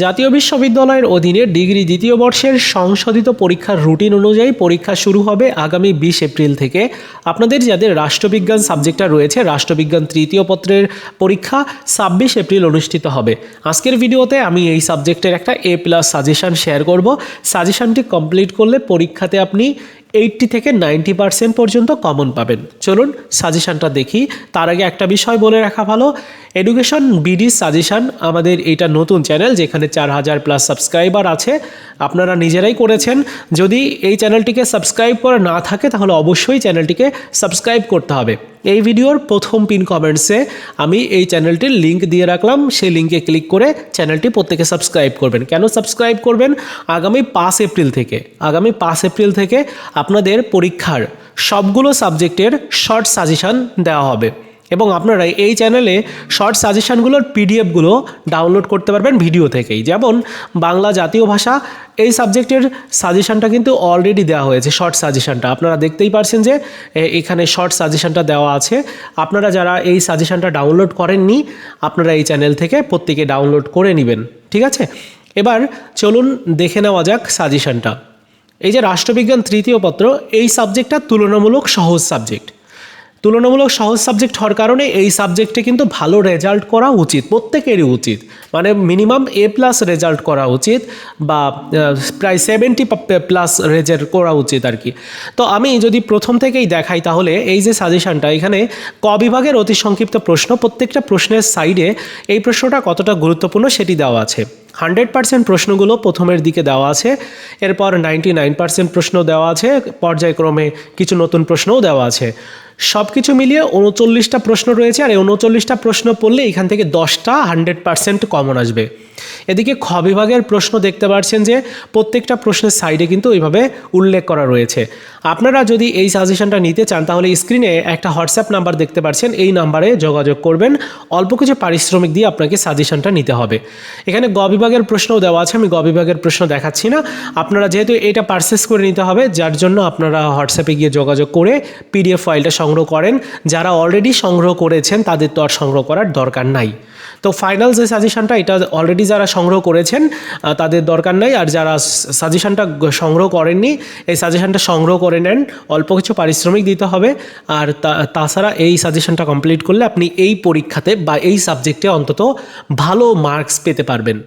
জাতীয় বিশ্ববিদ্যালয়ের অধীনে ডিগ্রি দ্বিতীয় বর্ষের সংশোধিত পরীক্ষার রুটিন অনুযায়ী পরীক্ষা শুরু হবে আগামী 20 এপ্রিল থেকে। আপনাদের যাদের রাষ্ট্রবিজ্ঞান সাবজেক্টটা রয়েছে, রাষ্ট্রবিজ্ঞান তৃতীয় পত্রের পরীক্ষা 26 এপ্রিল অনুষ্ঠিত হবে। আজকের ভিডিওতে আমি এই সাবজেক্টের একটা A+ সাজেশন শেয়ার করব। সাজেশনটি কমপ্লিট করলে পরীক্ষাতে আপনি 80 থেকে 90% পর্যন্ত কমন পাবেন। চলুন সাজেশনটা দেখি। তার আগে একটা বিষয় বলে রাখা ভালো, এডুকেশন বিডি সাজেশন আমাদের এটা নতুন চ্যানেল, যেখানে 4000+ সাবস্ক্রাইবার আছে। আপনারা নিজেরাই করেছেন। যদি এই চ্যানেলটিকে সাবস্ক্রাইব করা না থাকে তাহলে অবশ্যই চ্যানেলটিকে সাবস্ক্রাইব করতে হবে। এই ভিডিওর প্রথম পিন কমেন্টসে আমি এই চ্যানেলটির লিঙ্ক দিয়ে রাখলাম, সেই লিঙ্কে ক্লিক করে চ্যানেলটি প্রত্যেকে সাবস্ক্রাইব করবেন। কেন সাবস্ক্রাইব করবেন? আগামী 5 এপ্রিল থেকে আপনাদের পরীক্ষার সবগুলো সাবজেক্টের শর্ট সাজেশন দেওয়া হবে এবং আপনারা এই চ্যানেলে শর্ট সাজেশনগুলোর পিডিএফগুলো ডাউনলোড করতে পারবেন ভিডিও থেকেই। যেমন বাংলা জাতীয় ভাষা, এই সাবজেক্টের সাজেশনটা কিন্তু অলরেডি দেওয়া হয়েছে। শর্ট সাজেশনটা আপনারা দেখতেই পারছেন যে এখানে শর্ট সাজেশনটা দেওয়া আছে। আপনারা যারা এই সাজেশনটা ডাউনলোড করেননি, আপনারা এই চ্যানেল থেকে প্রত্যেকে ডাউনলোড করে নেবেন, ঠিক আছে? এবার চলুন দেখে নেওয়া যাক সাজেশনটা। এই যে রাষ্ট্রবিজ্ঞান তৃতীয় পত্র, এই সাবজেক্টটা তুলনামূলক সহজ সাবজেক্ট। তুলনামূলক সহজ সাবজেক্ট হওয়ার কারণে এই সাবজেক্টে কিন্তু ভালো রেজাল্ট করা উচিত, প্রত্যেকেরই উচিত। মানে মিনিমাম A+ রেজাল্ট করা উচিত, বা প্রায় 70+ রেজাল্ট করা উচিত আর কি। তো আমি যদি প্রথম থেকেই দেখাই তাহলে এই যে সাজেশনটা, এখানে ক বিভাগের অতি সংক্ষিপ্ত প্রশ্ন, প্রত্যেকটা প্রশ্নের সাইডে এই প্রশ্নটা কতটা গুরুত্বপূর্ণ সেটি দেওয়া আছে। 100% প্রশ্নগুলো প্রথমের দিকে দেওয়া আছে, এরপর 99% প্রশ্ন দেওয়া আছে, পর্যায়ক্রমে কিছু নতুন প্রশ্নও দেওয়া আছে। সব কিছু মিলিয়ে 39টা প্রশ্ন রয়েছে, আর এই 39টা প্রশ্ন পড়লে এখান থেকে 10টা 100% কমন আসবে। এদিকে খ বিভাগের প্রশ্ন দেখতে পাচ্ছেন যে প্রত্যেকটা প্রশ্নের সাইডে কিন্তু এইভাবে উল্লেখ করা রয়েছে। আপনারা যদি এই সাজেশনটা নিতে চান তাহলে স্ক্রিনে একটা হোয়াটসঅ্যাপ নাম্বার দেখতে পাচ্ছেন, এই নাম্বারে যোগাযোগ করবেন। অল্প কিছু পারিশ্রমিক দিয়ে আপনাকে সাজেশনটা নিতে হবে। এখানে গ বিভাগের প্রশ্নও দেওয়া আছে, আমি গ বিভাগের প্রশ্ন দেখাচ্ছি না। আপনারা যেহেতু এটা পারচেস করে নিতে হবে, যার জন্য আপনারা হোয়াটসঅ্যাপে গিয়ে যোগাযোগ করে PDF ফাইলটা সংগ্রহ করেন। যারা অলরেডি সংগ্রহ করেছেন তাদের তো আর সংগ্রহ করার দরকার নাই। তো ফাইনাল যে সাজেশনটা, এটা অলরেডি যারা সংগ্রহ করেছেন তাদের দরকার নাই, আর যারা সাজেশনটা সংগ্রহ করেননি এই সাজেশনটা সংগ্রহ করে নেন। অল্প কিছু পারিশ্রমিক দিতে হবে, আর তাছাড়া এই সাজেশনটা কমপ্লিট করলে আপনি এই পরীক্ষাতে বা এই সাবজেক্টে অন্তত ভালো মার্কস পেতে পারবেন।